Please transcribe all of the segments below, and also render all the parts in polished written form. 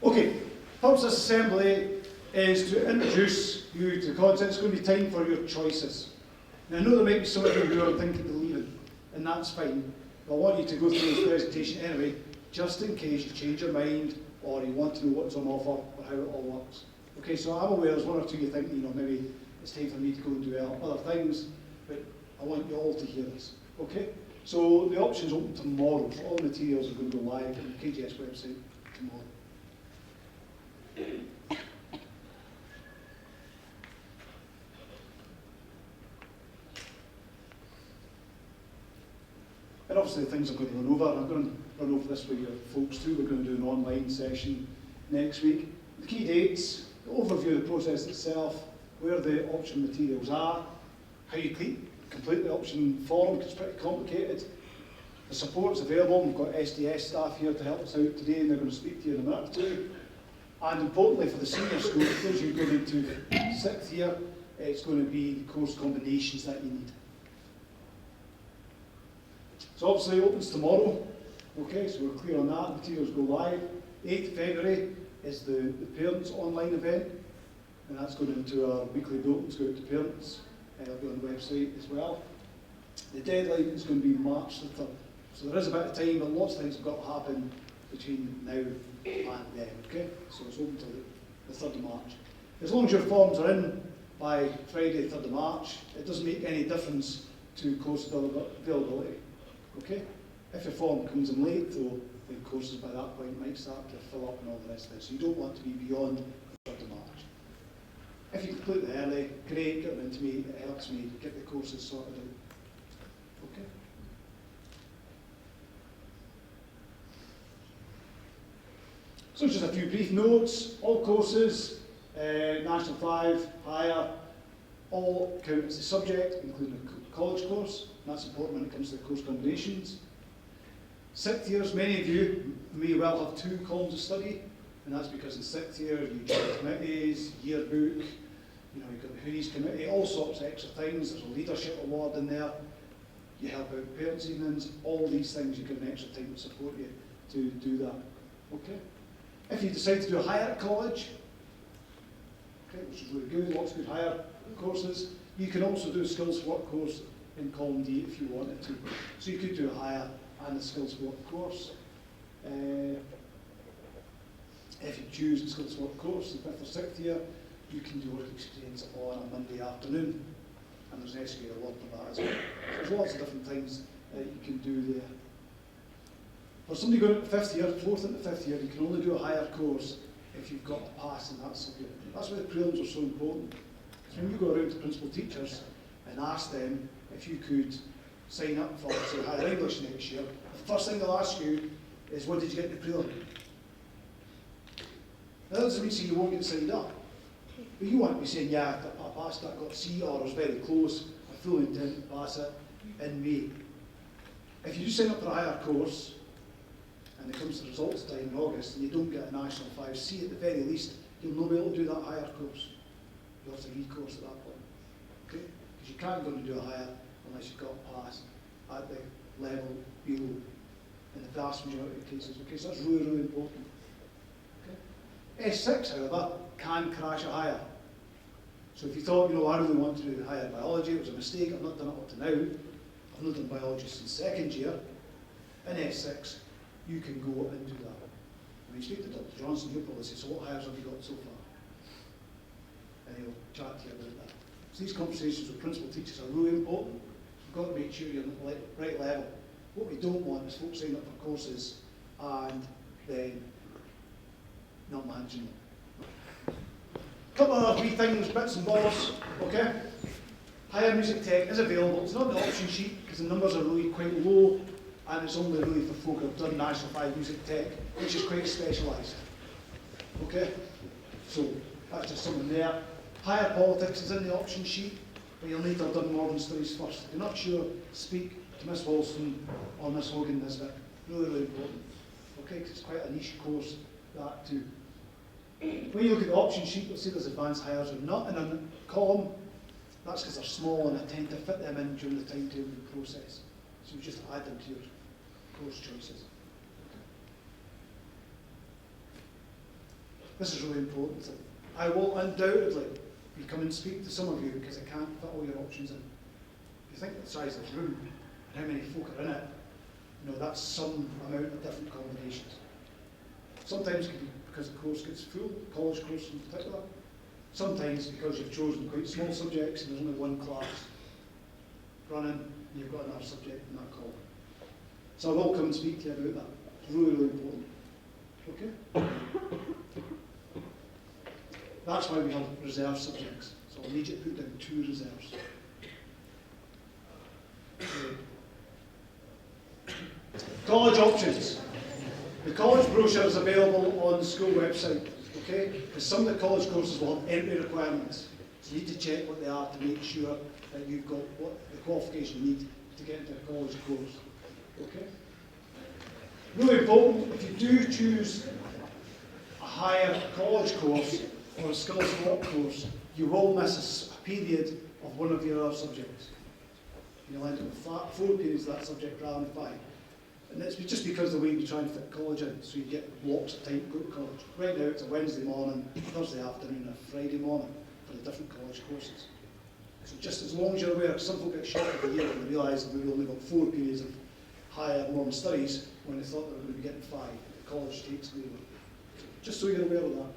Okay, purpose of this assembly is to introduce you to the content. It's going to be time for your choices. Now, I know there might be some of you who are thinking of leaving, and that's fine. But I want you to go through this presentation anyway, just in case you change your mind or you want to know what's on offer or how it all works. Okay, so I'm aware there's one or two you think, maybe it's time for me to go and do other things, but I want you all to hear this. Okay? So the option's open tomorrow. So all the materials are going to go live on the KGS website tomorrow. And obviously things are going to run over. I'm going to run over this with your folks too. We're going to do an online session next week. The key dates, the overview of the process itself, where the option materials are, how you complete the option form, because it's pretty complicated. The support's available. We've got SDS staff here to help us out today, and they're going to speak to you in a minute or two. And importantly for the senior school, those who are going into 6th year, it's going to be the course combinations that you need. So obviously it opens tomorrow. Okay, so we're clear on that. Materials go live. 8th February is the parents online event, and that's going into our weekly bulletins go out to parents. It'll be on the website as well. The deadline is going to be March the 3rd. So there is a bit of time, but lots of things have got to happen between now and then. Okay, so it's open till the 3rd of March. As long as your forms are in by Friday, 3rd of March, it doesn't make any difference to course availability. Okay? If your form comes in late, though, the courses by that point might start to fill up and all the rest of it. So you don't want to be beyond the 3rd of March. If you complete it early, great, get them into me, it helps me get the courses sorted out. Okay? So just a few brief notes. All courses, National 5, higher, all count as a subject, including a college course. That's important when it comes to the course combinations. 6th years, many of you may well have 2 columns of study, and that's because in 6th year you join committees, yearbook, you've got the Hoonies committee, all sorts of extra things. There's a leadership award in there. You help out parents' evenings, all these things you give an extra time to support you to do that. Okay? If you decide to do a higher at college, okay, which is really good, lots of good higher courses, you can also do a skills work course in column D if you wanted to. So you could do a higher and a skills work course. If you choose the skills work course in 5th or 6th year, you can do work experience on a Monday afternoon, and there's an SQA award for that as well. So there's lots of different things that you can do there. For somebody going into 5th year, 4th into 5th year, you can only do a higher course if you've got a pass in that subject. That's why the prelims are so important. Because when you go around to principal teachers and ask them if you could sign up for, say, higher English next year, the first thing they'll ask you is, what did you get in the prelim? That doesn't mean you won't get signed up. But you want to be saying, yeah, I passed that, got C, or I was very close, I fully intend to pass it in May. If you do sign up for a higher course, and it comes to results time in August, and you don't get a National 5C at the very least, you'll not be able to do that higher course. You'll have to recourse at that point. Okay? Because you can't go and do a higher unless you've got a pass at the level below, in the vast majority of cases. Okay, so that's really, really important. Okay? S6, however, can crash a higher. So if you thought, I really want to do higher biology, it was a mistake, I've not done it up to now, I've not done biology since 2nd year, in S6, you can go and do that. When you speak to Dr. Johnson, he'll probably say, so what hires have you got so far? And he'll chat to you about that. So these conversations with principal teachers are really important. You've got to make sure you're at the right level. What we don't want is folks signing up for courses and then not managing them. A couple of other wee things, bits and bobs, okay? Higher music tech is available. It's not on the option sheet because the numbers are really quite low, and it's only really for folk who have done National 5 Music Tech, which is quite specialised. Okay? So that's just something there. Higher politics is in the option sheet, but you'll need to have done modern studies first. If you're not sure, speak to Miss Wilson or Miss Hogan this bit. Really, really important. Okay, because it's quite a niche course, that too. When you look at the option sheet, you'll see there's advanced hires are not in a column. That's because they're small and I tend to fit them in during the timetabling process. So you just add them to your course choices. This is really important. I will undoubtedly be coming and speak to some of you because I can't fit all your options in. If you think of the size of the room and how many folk are in it, you know, that's some amount of different combinations. Sometimes it can be because the course gets full, college course in particular. Sometimes because you've chosen quite small subjects and there's only one class running and you've got another subject in that column. So I will come and speak to you about that. It's really, really important. Okay? That's why we have reserve subjects. So I'll need you to put down 2 reserves. College options. The college brochure is available on the school website, okay? Because some of the college courses will have entry requirements. So you need to check what they are to make sure that you've got what the qualification you need to get into a college course, okay? Really important, if you do choose a higher college course or a skills swap course, you will miss a period of one of your other subjects. You'll end up with 4 periods of that subject rather than 5. And it's just because of the way we try and fit college in, so you get blocks of time to go to college. Right now it's a Wednesday morning, Thursday afternoon, and a Friday morning for the different college courses. So just as long as you're aware, some folk get shocked at the year when they realise that we've only got 4 periods of higher modern studies when they thought they were going to be getting 5. The college takes the over. Just so you're aware of that,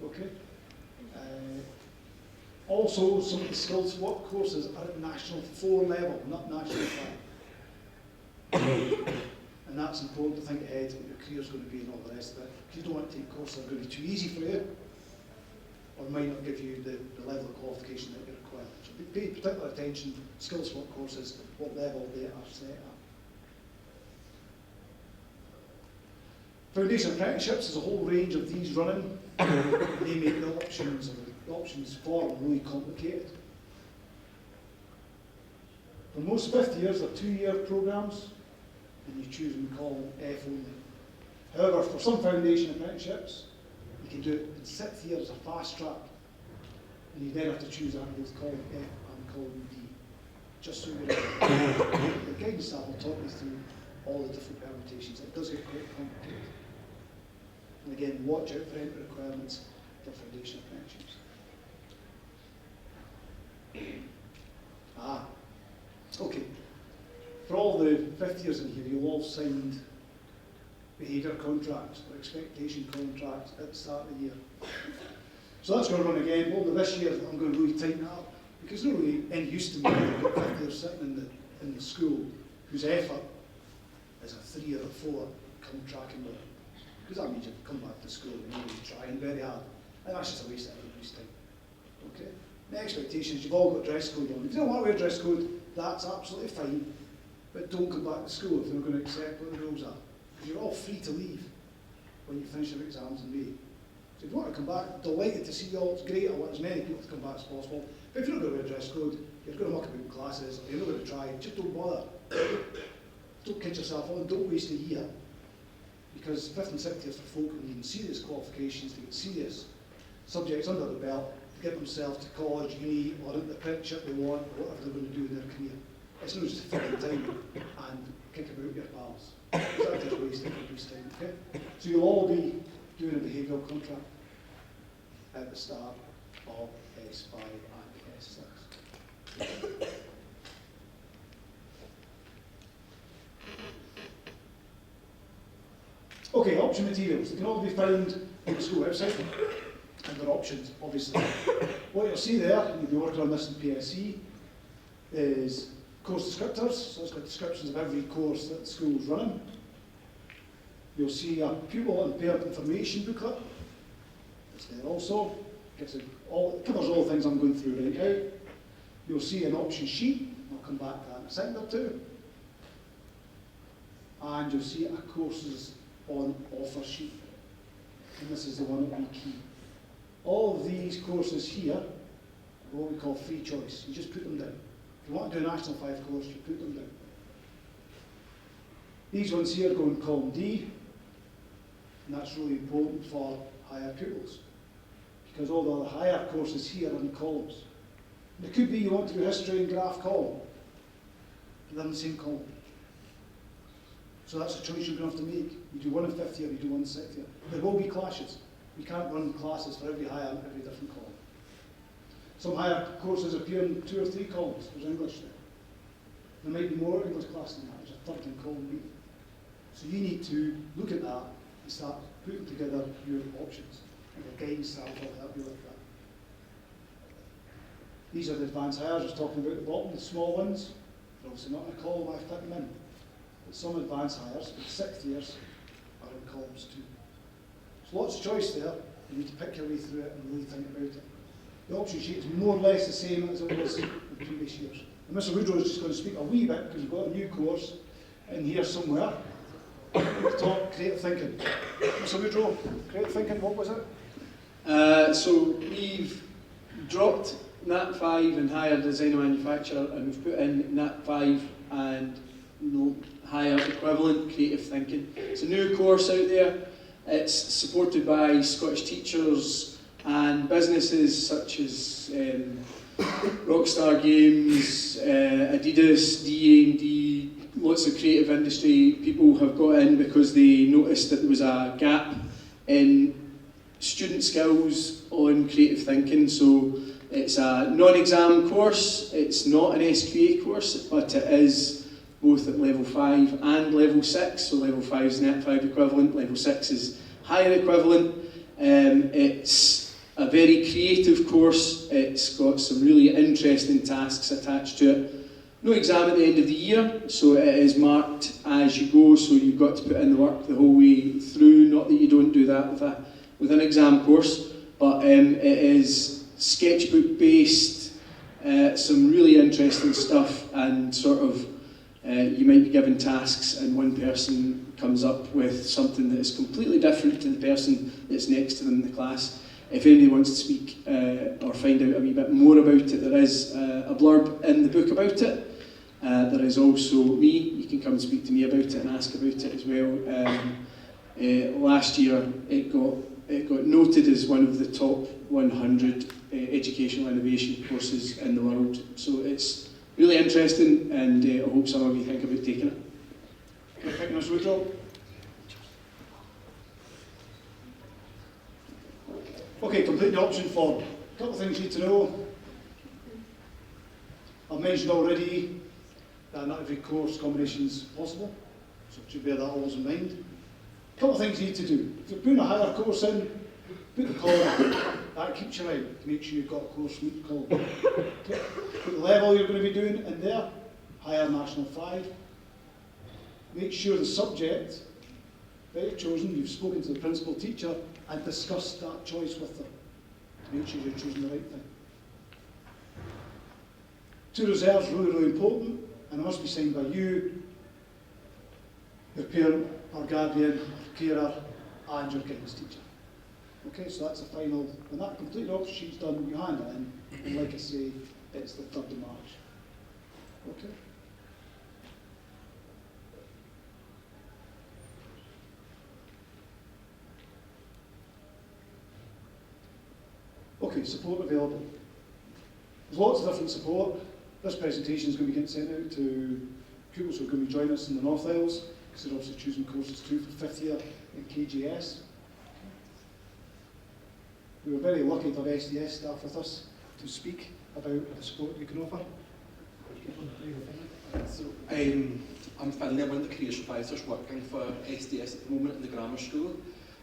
okay? Also, some of the skills swap courses are at National 4 level, not National 5. And that's important to think ahead what your career's going to be and all the rest of it. Because you don't want to take courses that are going to be too easy for you, or might not give you the level of qualification that you require. So pay particular attention, skills swap courses, what level they are set at. Foundation apprenticeships, there's a whole range of these running. They make the options for really complicated. For most 5th years, they're 2-year programs, and you choose and call them F only. However, for some foundation apprenticeships, you can do it in 6th year as a fast track, and you then have to choose that both column F and column D. Just so you know, the guidance staff will talk you through all the different permutations. It does get quite complicated. And again, watch out for entry requirements for foundation apprenticeships. Okay. For all the 5th years in here, you'll all signed behaviour contracts or expectation contracts at the start of the year. So that's going to run again. Over this year, I'm going to really tighten that up because there's not really any use to me if 5th years sitting in the school whose effort is a 3 or a 4 come tracking with it. Because that means you come back to school and you're trying very hard. And that's just a waste of everybody's time. Okay? The expectation is you've all got dress code on. If you don't want to wear dress code, that's absolutely fine. But don't come back to school if they're not going to accept what the rules are. Because you're all free to leave when you finish your exams in May. So if you want to come back, delighted to see you all. It's great. I want as many people to come back as possible. But if you're not going to wear dress code, you're going to muck about classes, or you're not going to try, just don't bother. Don't kid yourself on. Don't waste a year. Because 5th and 6th years for folk who need serious qualifications to get serious subjects under the belt to get themselves to college, uni, or into the apprenticeship they want, or whatever they're going to do in their career. It's not just filling time and kick about your pals. That's just wasting everybody's time, okay? So you'll all be doing a behavioural contract at the start of S5 and S6. Okay, option materials. They can all be found on the school website and their options, obviously. What you'll see there, and you'll be working on this in PSE, is course descriptors. So it's got descriptions of every course that the school's running. You'll see a pupil and parent information booklet. It's there also. It covers all the things I'm going through right now. You'll see an option sheet. I'll come back to that in a second or two. And you'll see a courses on offer sheet. And this is the one that will be key. All of these courses here are what we call free choice. You just put them down. If you want to do a National 5 course, you put them down. These ones here go in column D, and that's really important for higher pupils, because all the other higher courses here are in columns. And it could be you want to do history and graph column, but they're in the same column. So that's a choice you're going to have to make. You do one in 5th year, you do one in 6th year. There will be clashes. We can't run classes for every higher and every different column. Some higher courses appear in 2 or 3 columns. There's English there. There might be more English classes than that. There's a third in column B. So you need to look at that and start putting together your options. And your guidance staff will help you with that. These are the advanced hires I was talking about at the bottom, the small ones. They're obviously not in a column, I fit them in. But some advanced hires, for the 6th years, are in columns too. There's lots of choice there. You need to pick your way through it and really think about it. The option sheet is more or less the same as it was in previous years. And Mr. Woodrow is just going to speak a wee bit because we've got a new course in here somewhere. Talk creative thinking. Mr. Woodrow, creative thinking, what was it? So we've dropped Nat 5 and higher design and manufacture, and we've put in Nat 5 and higher equivalent creative thinking. It's a new course out there. It's supported by Scottish teachers and businesses such as Rockstar Games, Adidas, D&D, lots of creative industry people have got in because they noticed that there was a gap in student skills on creative thinking. So it's a non-exam course, it's not an SQA course, but it is both at level 5 and level 6. So level 5 is Net 5 equivalent, level 6 is higher equivalent. It's a very creative course, it's got some really interesting tasks attached to it. No exam at the end of the year, so it is marked as you go, so you've got to put in the work the whole way through. Not that you don't do that with an exam course, but it is sketchbook based, some really interesting stuff, and sort of you might be given tasks and one person comes up with something that is completely different to the person that's next to them in the class. If anybody wants to speak or find out a wee bit more about it, there is a blurb in the book about it. There is also me. You can come and speak to me about it and ask about it as well. Last year it got noted as one of the top 100 educational innovation courses in the world. So it's really interesting, and I hope some of you think about taking it. Thank you, Mr. Woodrow. Okay, complete the option form. A couple of things you need to know. I've mentioned already that not every course combination is possible, so you should bear that always in mind. A couple of things you need to do. If you're putting a higher course in, put the column. That keeps you right. Make sure you've got a course meet column. Okay. Put the level you're going to be doing in there, higher national 5. Make sure the subject that you've chosen, you've spoken to the principal teacher and discussed that choice with them to make sure you're choosing the right thing. 2 reserves, really, really important, and it must be signed by you, your parent or guardian, or carer, and your guidance teacher. Okay, so that's the final. When that complete option sheet's done, you hand it in, and like I say, it's the 3rd of March. Okay? Okay, support available. There's lots of different support. This presentation is going to be getting sent out to pupils who are going to be joining us in the North Isles, because they're obviously choosing courses too for 5th year in KGS. We were very lucky to have SDS staff with us to speak about the support you can offer. So, I'm Finlay, I'm one of the careers advisors working for SDS at the moment in the grammar school.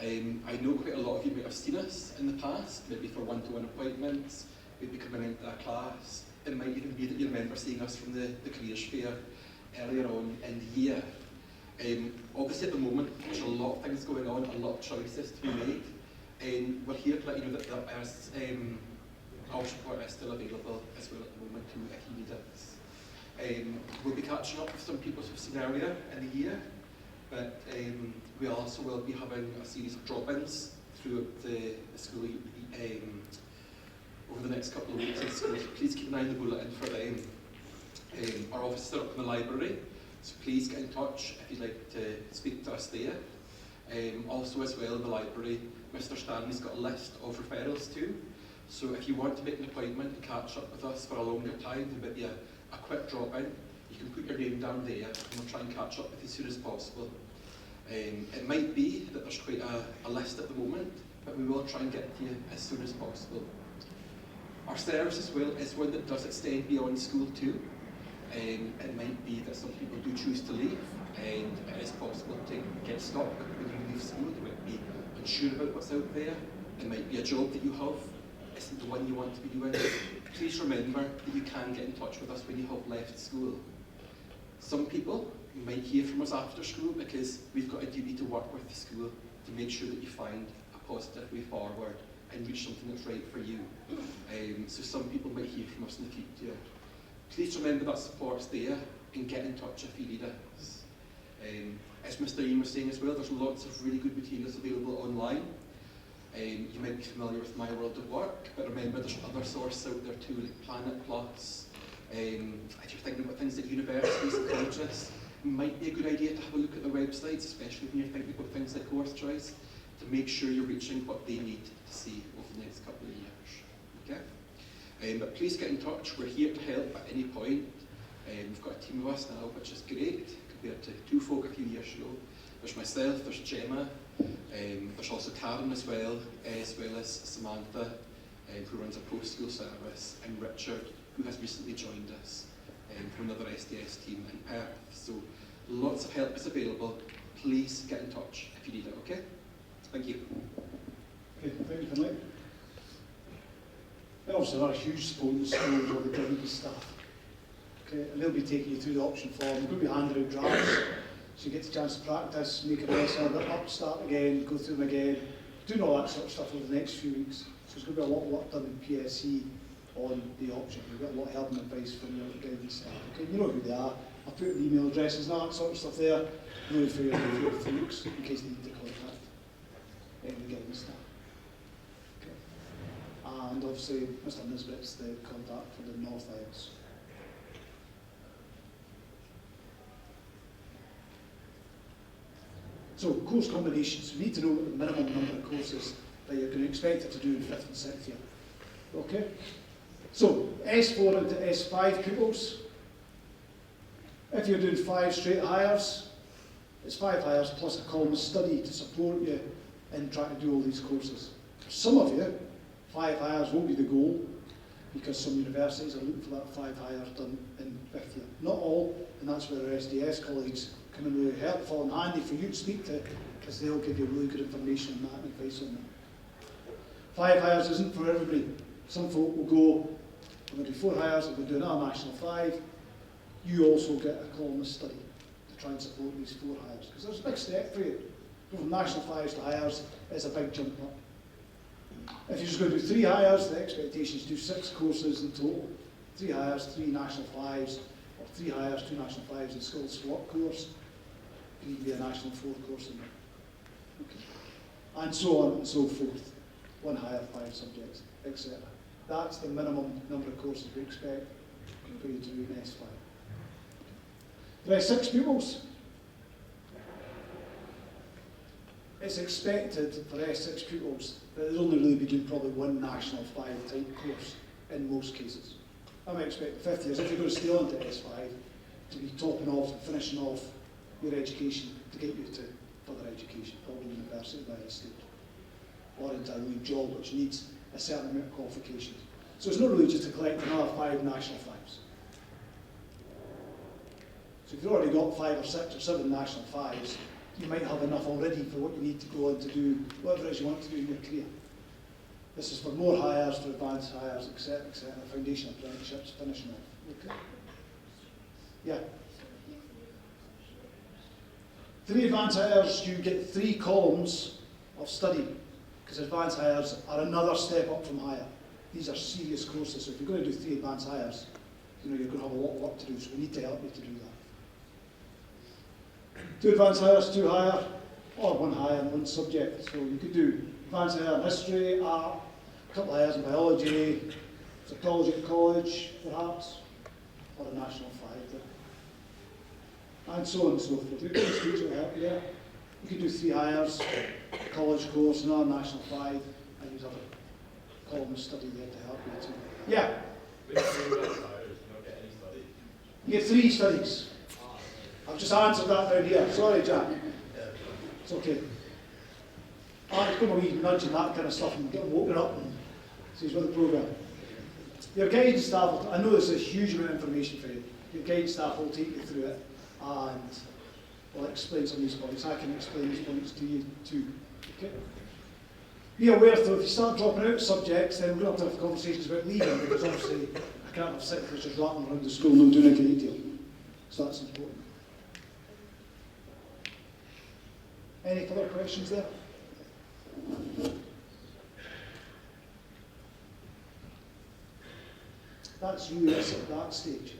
I know quite a lot of you might have seen us in the past, maybe for one-to-one appointments, maybe coming into a class. It might even be that you remember seeing us from the careers fair earlier on in the year. Obviously at the moment there's a lot of things going on, a lot of choices to be made. We're here to let you know that there is, our support is still available as well at the moment too if you need us. We'll be catching up with some people who've seen earlier in the year, but we also will be having a series of drop-ins through the school over the next couple of weeks in school, so please keep an eye on the bulletin for them. Our offices are up in the library, so please get in touch if you'd like to speak to us there. Also as well in the library, Mr. Stanley's got a list of referrals too, so if you want to make an appointment and catch up with us for a longer time, there might be a quick drop-in, you can put your name down there and we'll try and catch up with you as soon as possible. It might be that there's quite a list at the moment, but we will try and get to you as soon as possible. Our service as well is one that does extend beyond school too. It might be that some people do choose to leave, and it is possible to get stuck when you leave school. You might be unsure about what's out there. It might be a job that you have isn't the one you want to be doing. Please remember that you can get in touch with us when you have left school. Some people might hear from us after school because we've got a duty to work with the school to make sure that you find a positive way forward and reach something that's right for you. So some people might hear from us in the future. Please remember that support's there and get in touch if you need us. As Mr. Ian was saying as well, there's lots of really good materials available online. You might be familiar with My World of Work, but remember there's other sources out there too, like Planet Plus. If you're thinking about things at universities and colleges, it might be a good idea to have a look at the websites, especially when you're thinking about things like course choice, to make sure you're reaching what they need to see over the next couple of years. Okay? But please get in touch. We're here to help at any point. We've got a team of us now, which is great compared to 2 folk a few years ago. There's myself, there's Gemma, there's also Karen as well as Samantha, who runs a post-school service, and Richard, who has recently joined us from another SDS team in Perth. So lots of help is available. Please get in touch if you need it, okay? Thank you. Okay, thank you, Finlay. And obviously there are huge schools of the different staff. Okay, and they'll be taking you through the option form. They're going to be handing out drafts, so you get the chance to practice, make a mess of it, up, start again, go through them again, doing all that sort of stuff over the next few weeks. So there's going to be a lot of work done in PSE on the option. You've got a lot of help and advice from your guidance staff. Okay, you know who they are. I'll put the email addresses and all that sort of stuff there, really for your folks, in case they need to contact the guidance staff. Okay. And obviously, Mr. Nisbet's the contact for the North Isles. So, course combinations. We need to know what the minimum number of courses that you're going to expect it to do in 5th and 6th year. Okay? So, S4 into S5 pupils. If you're doing 5 straight hires, it's 5 hires plus a column of study to support you in trying to do all these courses. For some of you, 5 hires won't be the goal because some universities are looking for that 5 hires done in 5th year. Not all, and that's where our SDS colleagues come in really helpful and handy for you to speak to, because they'll give you really good information on that and advice on that. 5 hires isn't for everybody. Some folk will go, I'm going to do 4 hires, I'm going to do another national 5. You also get a column of study to try and support these 4 hires, because there's a big step for you. Go from national 5s to hires, it's a big jump up. If you're just going to do 3 hires, the expectation is to do 6 courses in total. 3 hires, 3 national 5s, or 3 hires, 2 national 5s in skill swap course. It can even be a national 4 course in there. Okay. And so on and so forth. 1 hire, 5 subjects, etc. That's the minimum number of courses we expect for you to do in S5. For S6 pupils, it's expected for S6 pupils that they'll only really be doing probably 1 national 5 type course in most cases. I might expect the 5th years, if you're going to stay on to S5, to be topping off and finishing off your education to get you to further education, probably university by this stage, or into a new job which needs a certain amount of qualifications. So it's not really just to collect another 5 national 5s. So if you've already got 5 or 6 or 7 national 5s, you might have enough already for what you need to go on to do whatever it is you want to do in your career. This is for more hires, for advanced hires, etc., foundation apprenticeships, finishing off. Okay? Yeah. 3 advanced hires, you get 3 columns of study, because advanced hires are another step up from higher. These are serious courses, so if you're going to do 3 advanced hires, you're going to have a lot of work to do, so we need to help you to do that. 2 advanced hires, 2 higher, or 1 higher in 1 subject. So you could do advanced hire in history, art, a couple of hires in biology, psychology at college, perhaps, or a national 5 there. And so on and so forth. We've got the speech will help you there. You could do 3 hires, a college course, another national 5, and you'd have a column of study there to help you too. Yeah? You get 3 studies. I've just answered that down here. Sorry, Jack. It's okay. I've got a wee nudge and that kind of stuff and get them woken up and see with the programme. Your guidance staff, I know this is a huge amount of information for you. Your guidance staff will take you through it and will explain some of these points. I can explain these points to you too. Okay? Be aware though, if you start dropping out subjects, then we're going to have conversations about leaving, because obviously I can't have sixth graders just rattling around the school not doing a great deal. So that's important. Any further questions there? That's really us at that stage.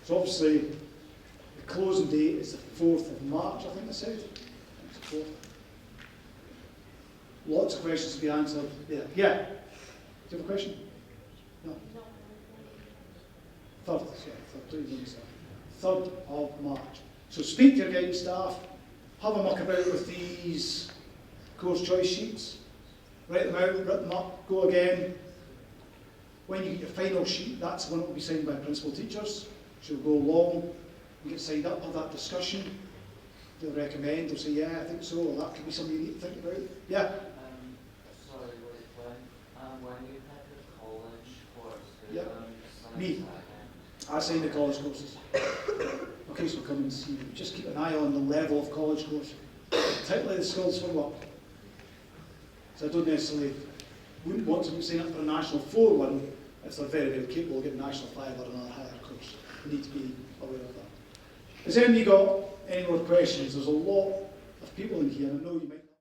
So obviously, the closing date is the 4th of March, I think I said. It's the 4th. Lots of questions to be answered there. Yeah? Do you have a question? No? 3rd, yeah, 3rd of March. So speak to your guidance staff, have a muck about with these course choice sheets, write them out, write them up, go again. When you get your final sheet, that's the one that will be signed by principal teachers. She'll go along and get signed up, have that discussion. They'll recommend, they'll say, yeah, I think so, or that could be something you need to think about. Yeah? Sorry, when you had the college course, Yeah. Me. I sign the college courses. Okay, so come and see. Just keep an eye on the level of college course, particularly the skills for work. So I don't necessarily, wouldn't want to sign up for a National 4 one if they're very, very capable of getting National 5 or another higher course. You need to be aware of that. Has anybody got any more questions? There's a lot of people in here, and I know you might